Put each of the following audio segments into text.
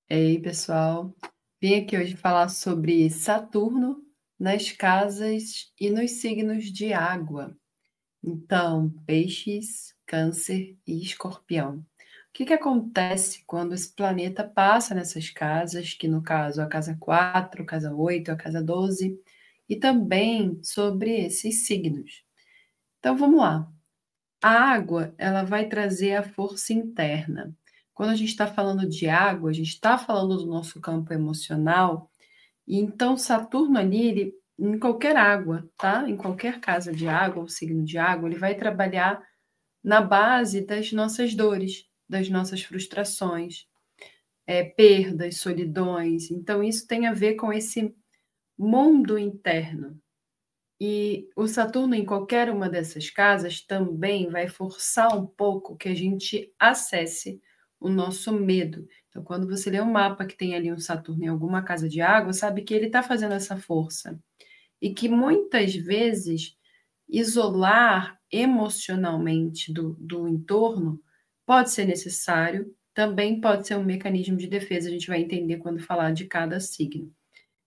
E aí, pessoal? Vim aqui hoje falar sobre Saturno nas casas e nos signos de água. Então, peixes, câncer e escorpião. O que acontece quando esse planeta passa nessas casas, que no caso a casa 4, a casa 8, a casa 12, e também sobre esses signos. Então, vamos lá. A água, ela vai trazer a força interna. Quando a gente está falando de água, a gente está falando do nosso campo emocional, e então Saturno ali, em qualquer água, tá? Em qualquer casa de água ou signo de água, ele vai trabalhar na base das nossas dores, das nossas frustrações, perdas, solidões. Então, isso tem a ver com esse mundo interno. E o Saturno, em qualquer uma dessas casas, também vai forçar um pouco que a gente acesse o nosso medo. Então, quando você lê um mapa que tem ali um Saturno em alguma casa de água, sabe que ele está fazendo essa força. E que muitas vezes isolar emocionalmente do entorno pode ser necessário, também pode ser um mecanismo de defesa, a gente vai entender quando falar de cada signo.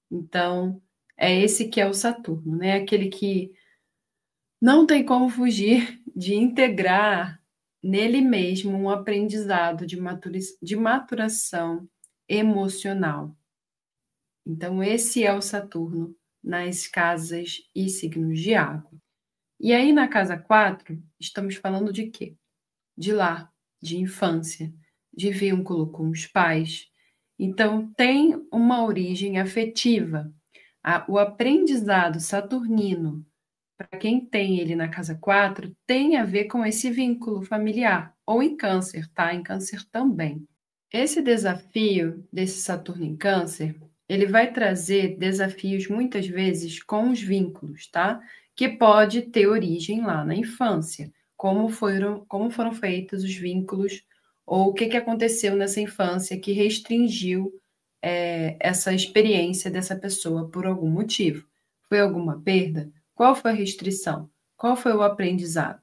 Então, é esse que é o Saturno, né? Aquele que não tem como fugir de integrar nele mesmo um aprendizado de maturação emocional. Então, esse é o Saturno nas casas e signos de água. E aí, na casa 4, estamos falando de quê? De lar, de infância, de vínculo com os pais. Então, tem uma origem afetiva. O aprendizado saturnino para quem tem ele na casa 4, tem a ver com esse vínculo familiar, ou em câncer, tá? Em câncer também. Esse desafio desse Saturno em câncer, ele vai trazer desafios muitas vezes com os vínculos, tá? Que pode ter origem lá na infância, como foram feitos os vínculos, ou o que aconteceu nessa infância que restringiu essa experiência dessa pessoa por algum motivo. Foi alguma perda? Qual foi a restrição? Qual foi o aprendizado?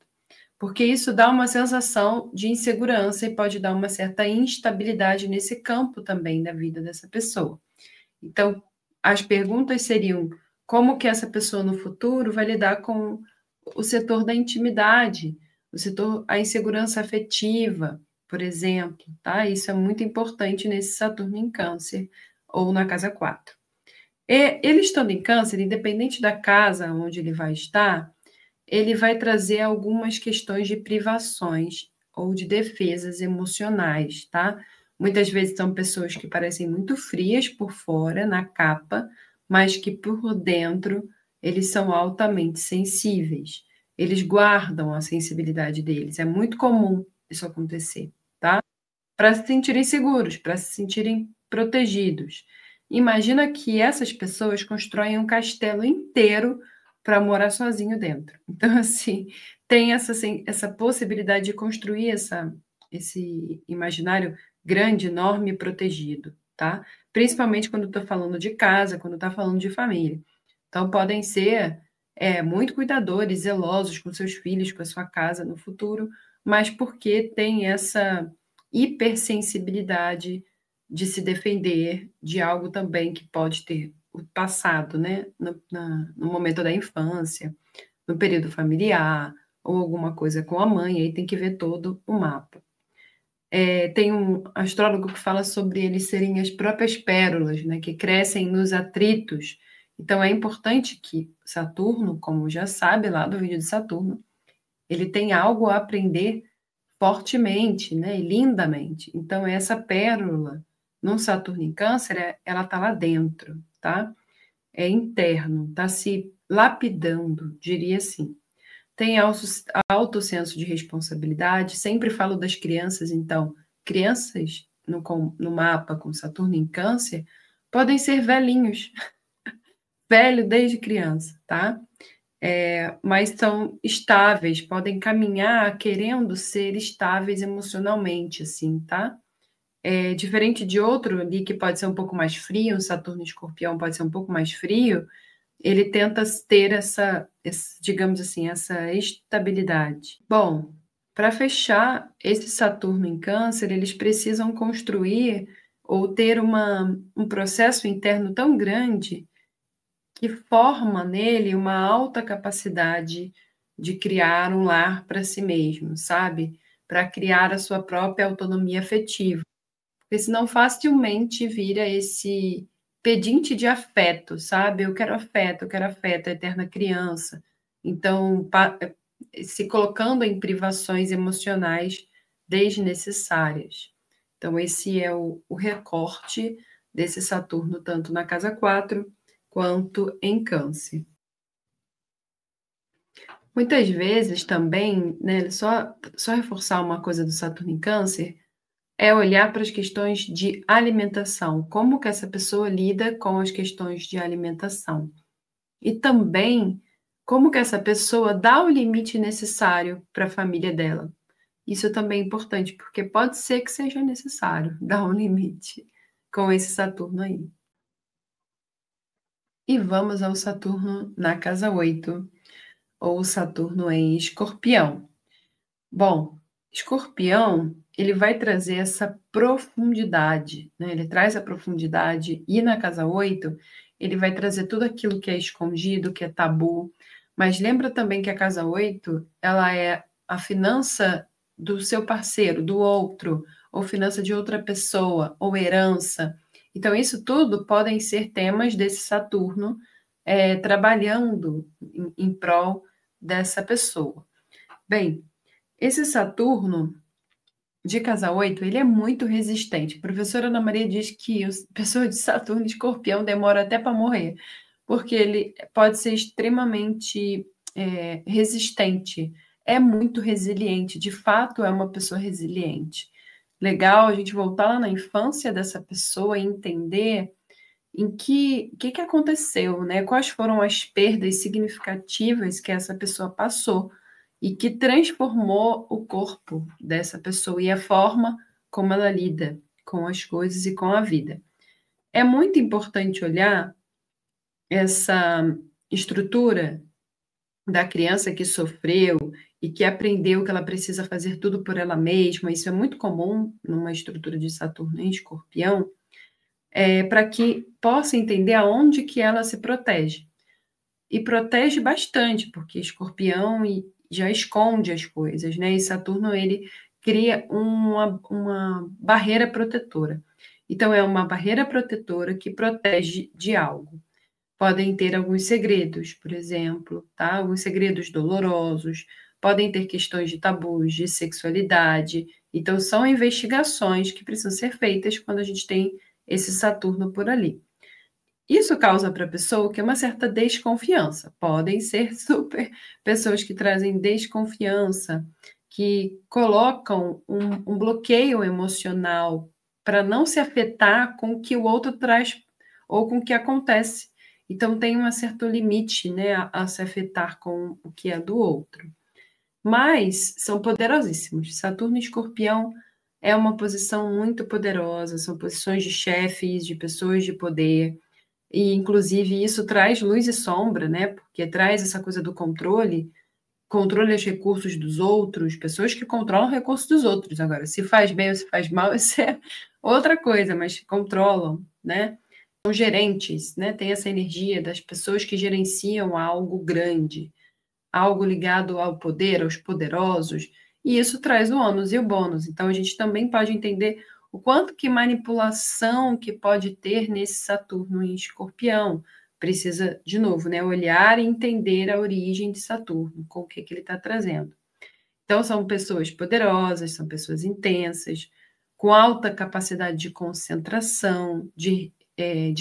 Porque isso dá uma sensação de insegurança e pode dar uma certa instabilidade nesse campo também da vida dessa pessoa. Então, as perguntas seriam: como que essa pessoa no futuro vai lidar com o setor da intimidade, a insegurança afetiva, por exemplo, tá? Isso é muito importante nesse Saturno em Câncer ou na casa 4. E ele estando em Câncer, independente da casa onde ele vai estar, ele vai trazer algumas questões de privações ou de defesas emocionais, tá? Muitas vezes são pessoas que parecem muito frias por fora, na capa, mas que por dentro eles são altamente sensíveis. Eles guardam a sensibilidade deles. É muito comum isso acontecer, tá? Para se sentirem seguros, para se sentirem protegidos. Imagina que essas pessoas constroem um castelo inteiro para morar sozinho dentro. Então, assim, tem essa possibilidade de construir esse imaginário grande, enorme e protegido, tá? Principalmente quando estou falando de casa, quando está falando de família. Então, podem ser muito cuidadores, zelosos com seus filhos, com a sua casa no futuro, mas porque tem essa hipersensibilidade de se defender de algo também que pode ter o passado, né? No momento da infância, no período familiar, ou alguma coisa com a mãe, aí tem que ver todo o mapa. Tem um astrólogo que fala sobre eles serem as próprias pérolas, né, que crescem nos atritos. Então, é importante que Saturno, como já sabe lá do vídeo de Saturno, ele tem algo a aprender fortemente, né, e lindamente. Então, essa pérola, no Saturno em Câncer, ela está lá dentro, tá? É interno, está se lapidando, diria assim. Tem alto senso de responsabilidade, sempre falo das crianças, então, crianças no mapa com Saturno em Câncer podem ser velhinhos, velho desde criança, tá? Mas são estáveis, podem caminhar querendo ser estáveis emocionalmente, assim, tá? Diferente de outro ali que pode ser um pouco mais frio, um Saturno em Escorpião pode ser um pouco mais frio, ele tenta ter digamos assim, essa estabilidade. Bom, para fechar, esse Saturno em Câncer, eles precisam construir ou ter um processo interno tão grande que forma nele uma alta capacidade de criar um lar para si mesmo, sabe? Para criar a sua própria autonomia afetiva. Porque senão facilmente vira esse pedinte de afeto, sabe? Eu quero afeto, a eterna criança. Então, se colocando em privações emocionais desnecessárias. Então, esse é o recorte desse Saturno, tanto na casa 4 quanto em Câncer. Muitas vezes também, né, só reforçar uma coisa do Saturno em Câncer, é olhar para as questões de alimentação, como que essa pessoa lida com as questões de alimentação. E também como que essa pessoa dá o limite necessário para a família dela. Isso também é importante, porque pode ser que seja necessário dar um limite com esse Saturno aí. E vamos ao Saturno na casa 8, ou Saturno em Escorpião. Bom, Escorpião, ele vai trazer essa profundidade, né? Ele traz a profundidade, e na casa 8, ele vai trazer tudo aquilo que é escondido, que é tabu. Mas lembra também que a casa 8, ela é a finança do seu parceiro, do outro, ou finança de outra pessoa, ou herança. Então, isso tudo podem ser temas desse Saturno, trabalhando em prol dessa pessoa. Bem, esse Saturno de casa 8, ele é muito resistente. A professora Ana Maria diz que a pessoa de Saturno e Escorpião demora até para morrer, porque ele pode ser extremamente resistente, é muito resiliente, de fato é uma pessoa resiliente. Legal a gente voltar lá na infância dessa pessoa e entender em que aconteceu, né? Quais foram as perdas significativas que essa pessoa passou e que transformou o corpo dessa pessoa e a forma como ela lida com as coisas e com a vida. É muito importante olhar essa estrutura da criança que sofreu e que aprendeu que ela precisa fazer tudo por ela mesma. Isso é muito comum numa estrutura de Saturno em Escorpião, para que possa entender aonde que ela se protege. E protege bastante, porque Escorpião já esconde as coisas, né? E Saturno, ele cria uma barreira protetora. Então, é uma barreira protetora que protege de algo. Podem ter alguns segredos, por exemplo, tá? Alguns segredos dolorosos, podem ter questões de tabus, de sexualidade. Então, são investigações que precisam ser feitas quando a gente tem esse Saturno por ali. Isso causa para a pessoa que é uma certa desconfiança. Podem ser super pessoas que trazem desconfiança, que colocam um bloqueio emocional para não se afetar com o que o outro traz ou com o que acontece. Então, tem um certo limite, né, a se afetar com o que é do outro. Mas são poderosíssimos. Saturno e Escorpião é uma posição muito poderosa, são posições de chefes, de pessoas de poder. E, inclusive, isso traz luz e sombra, né? Porque traz essa coisa do controle os recursos dos outros, pessoas que controlam os recursos dos outros. Agora, se faz bem ou se faz mal, isso é outra coisa, mas controlam, né? São gerentes, né? Tem essa energia das pessoas que gerenciam algo grande, algo ligado ao poder, aos poderosos, e isso traz o ônus e o bônus. Então, a gente também pode entender o quanto que manipulação que pode ter nesse Saturno em Escorpião. Precisa, de novo, né, olhar e entender a origem de Saturno, com o que ele está trazendo. Então, são pessoas poderosas, são pessoas intensas, com alta capacidade de concentração, de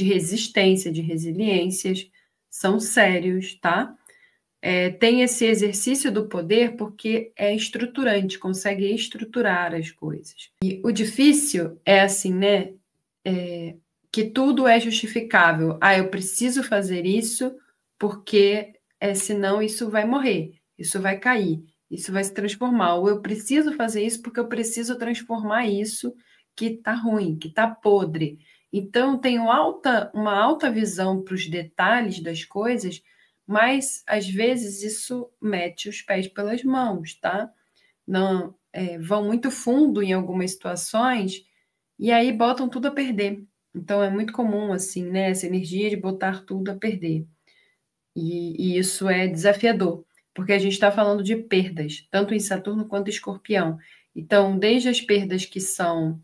resistência, de resiliências, são sérios, tá? Tem esse exercício do poder porque é estruturante, consegue estruturar as coisas. E o difícil é assim, né? Que tudo é justificável. Ah, eu preciso fazer isso porque senão isso vai morrer, isso vai cair, isso vai se transformar. Ou eu preciso fazer isso porque eu preciso transformar isso que está ruim, que está podre. Então, tenho uma alta visão para os detalhes das coisas, mas às vezes isso mete os pés pelas mãos, tá? Não, vão muito fundo em algumas situações e aí botam tudo a perder. Então é muito comum, assim, né, essa energia de botar tudo a perder. E isso é desafiador, porque a gente está falando de perdas, tanto em Saturno quanto em Escorpião. Então, desde as perdas que são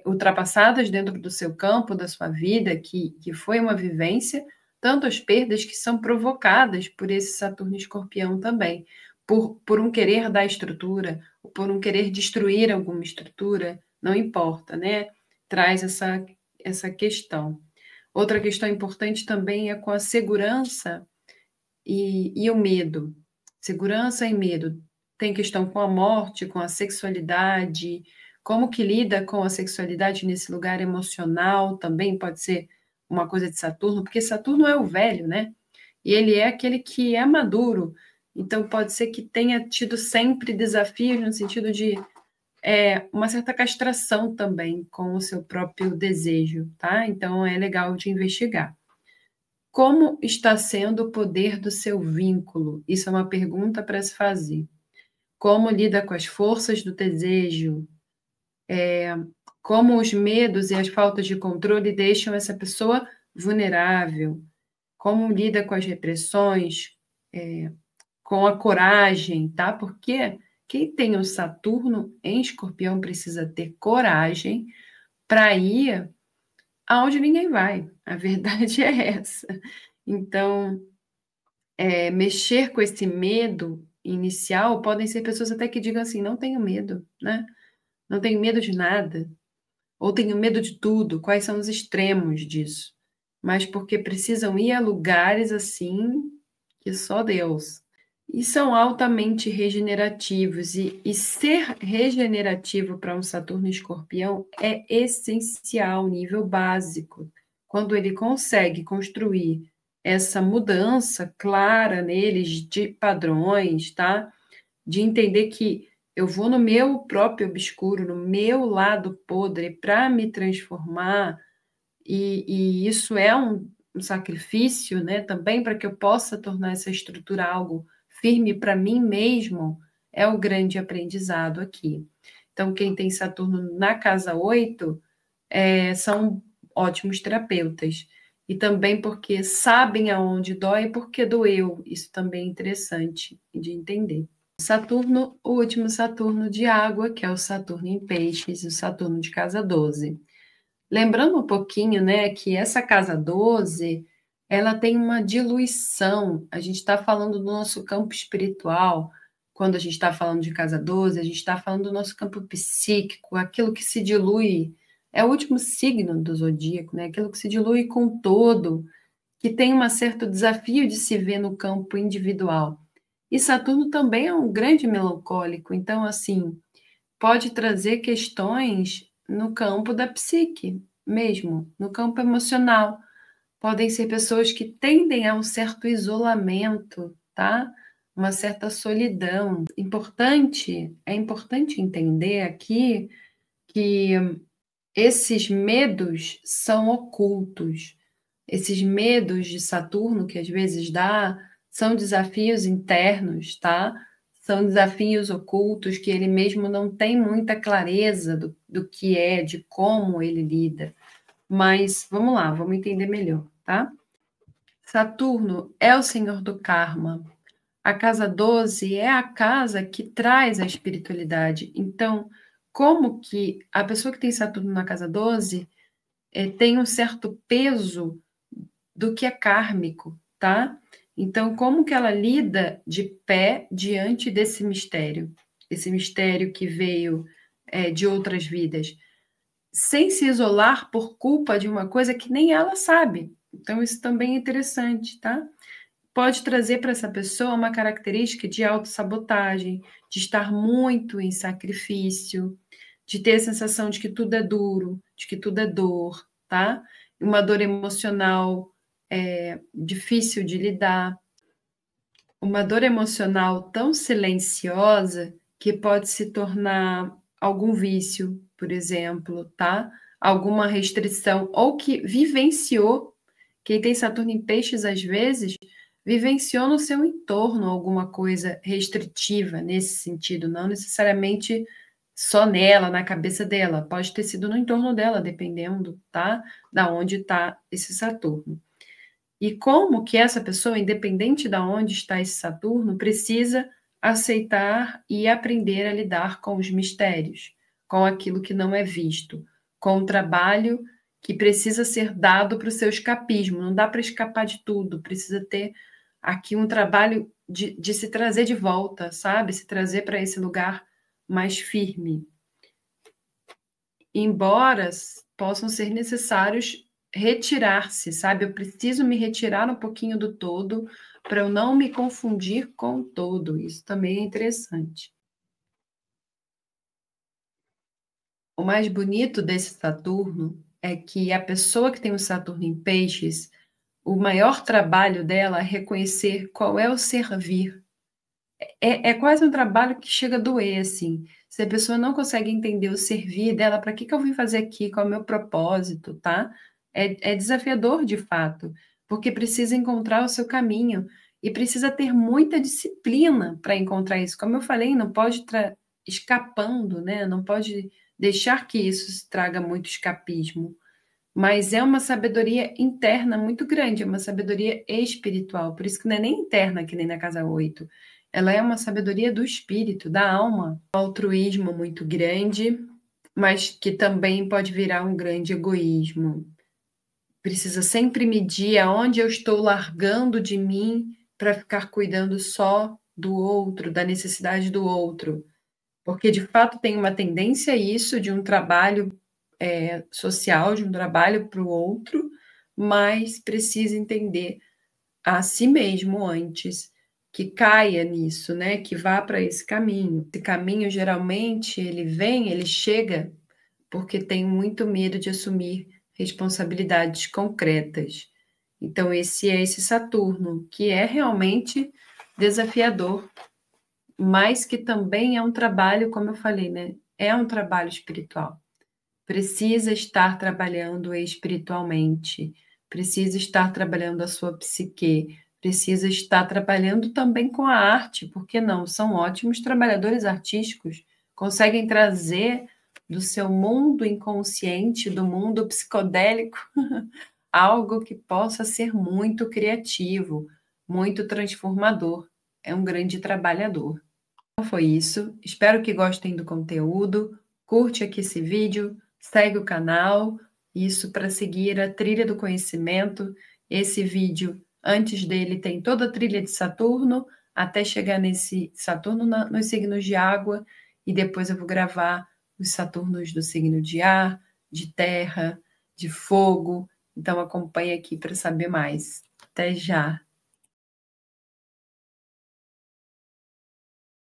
ultrapassadas dentro do seu campo, da sua vida, que foi uma vivência, tanto as perdas que são provocadas por esse Saturno e Escorpião também, por um querer dar estrutura, ou por um querer destruir alguma estrutura, não importa, né? Traz essa questão. Outra questão importante também é com a segurança e o medo. Segurança e medo. Tem questão com a morte, com a sexualidade, como que lida com a sexualidade nesse lugar emocional, também pode ser uma coisa de Saturno, porque Saturno é o velho, né? E ele é aquele que é maduro, então pode ser que tenha tido sempre desafios no sentido de uma certa castração também com o seu próprio desejo, tá? Então é legal de investigar. Como está sendo o poder do seu vínculo? Isso é uma pergunta para se fazer. Como lida com as forças do desejo? Como os medos e as faltas de controle deixam essa pessoa vulnerável? Como lida com as repressões? Com a coragem, tá? Porque quem tem o Saturno em Escorpião precisa ter coragem para ir aonde ninguém vai. A verdade é essa. Então, mexer com esse medo inicial, podem ser pessoas até que digam assim: não tenho medo, né? Não tenho medo de nada, ou tenho medo de tudo. Quais são os extremos disso? Mas porque precisam ir a lugares assim que só Deus. E são altamente regenerativos. E ser regenerativo para um Saturno e Escorpião é essencial, nível básico. Quando ele consegue construir essa mudança clara neles de padrões, tá? De entender que eu vou no meu próprio obscuro, no meu lado podre para me transformar, e isso é um sacrifício, né? Também para que eu possa tornar essa estrutura algo firme para mim mesmo, é o grande aprendizado aqui. Então, quem tem Saturno na casa 8 são ótimos terapeutas. E também porque sabem aonde dói e porque doeu. Isso também é interessante de entender. Saturno, o último Saturno de água, que é o Saturno em Peixes, o Saturno de casa 12. Lembrando um pouquinho, né, que essa casa 12, ela tem uma diluição. A gente está falando do nosso campo espiritual. Quando a gente está falando de casa 12, a gente está falando do nosso campo psíquico, aquilo que se dilui. É o último signo do zodíaco, né? Aquilo que se dilui com o todo, que tem um certo desafio de se ver no campo individual. E Saturno também é um grande melancólico, então, assim, pode trazer questões no campo da psique mesmo, no campo emocional. Podem ser pessoas que tendem a um certo isolamento, tá? Uma certa solidão. É importante entender aqui que esses medos são ocultos. Esses medos de Saturno que às vezes dá são desafios internos, tá? São desafios ocultos que ele mesmo não tem muita clareza do que é, de como ele lida. Mas vamos lá, vamos entender melhor, tá? Saturno é o senhor do karma. A casa 12 é a casa que traz a espiritualidade. Então, como que a pessoa que tem Saturno na casa 12 tem um certo peso do que é kármico, tá? Então, como que ela lida de pé diante desse mistério? Esse mistério que veio de outras vidas, sem se isolar por culpa de uma coisa que nem ela sabe. Então, isso também é interessante, tá? Pode trazer para essa pessoa uma característica de autossabotagem, de estar muito em sacrifício, de ter a sensação de que tudo é duro, de que tudo é dor, tá? Uma dor emocional difícil de lidar, uma dor emocional tão silenciosa que pode se tornar algum vício, por exemplo, tá? Alguma restrição, ou que vivenciou, quem tem Saturno em Peixes, às vezes, vivenciou no seu entorno alguma coisa restritiva nesse sentido, não necessariamente só nela, na cabeça dela, pode ter sido no entorno dela, dependendo, tá? Da onde está esse Saturno. E como que essa pessoa, independente de onde está esse Saturno, precisa aceitar e aprender a lidar com os mistérios, com aquilo que não é visto, com o trabalho que precisa ser dado para o seu escapismo. Não dá para escapar de tudo, precisa ter aqui um trabalho de se trazer de volta, sabe? Se trazer para esse lugar mais firme. Embora possam ser necessários retirar-se, sabe? Eu preciso me retirar um pouquinho do todo para eu não me confundir com o todo. Isso também é interessante. O mais bonito desse Saturno é que a pessoa que tem o Saturno em Peixes, o maior trabalho dela é reconhecer qual é o servir. É quase um trabalho que chega a doer, assim. Se a pessoa não consegue entender o servir dela, para que eu vim fazer aqui, qual é o meu propósito, tá? É desafiador, de fato, porque precisa encontrar o seu caminho e precisa ter muita disciplina para encontrar isso. Como eu falei, não pode escapando, né? Não pode deixar que isso traga muito escapismo. Mas é uma sabedoria interna muito grande, é uma sabedoria espiritual. Por isso que não é nem interna, que nem na casa 8. Ela é uma sabedoria do espírito, da alma. Um altruísmo muito grande, mas que também pode virar um grande egoísmo. Precisa sempre medir aonde eu estou largando de mim para ficar cuidando só do outro, da necessidade do outro. Porque, de fato, tem uma tendência a isso, de um trabalho social, de um trabalho para o outro, mas precisa entender a si mesmo antes, que caia nisso, né? Que vá para esse caminho. Esse caminho, geralmente, ele chega porque tem muito medo de assumir responsabilidades concretas. Então, esse é esse Saturno, que é realmente desafiador, mas que também é um trabalho, como eu falei, né? É um trabalho espiritual. Precisa estar trabalhando espiritualmente, precisa estar trabalhando a sua psique, precisa estar trabalhando também com a arte, porque não? São ótimos trabalhadores artísticos, conseguem trazer do seu mundo inconsciente, do mundo psicodélico, algo que possa ser muito criativo, muito transformador. É um grande trabalhador. Então foi isso. Espero que gostem do conteúdo. Curte aqui esse vídeo, segue o canal, isso para seguir a trilha do conhecimento. Esse vídeo, antes dele, tem toda a trilha de Saturno, até chegar nesse Saturno nos signos de água, e depois eu vou gravar os Saturnos do signo de ar, de terra, de fogo. Então acompanhe aqui para saber mais. Até já!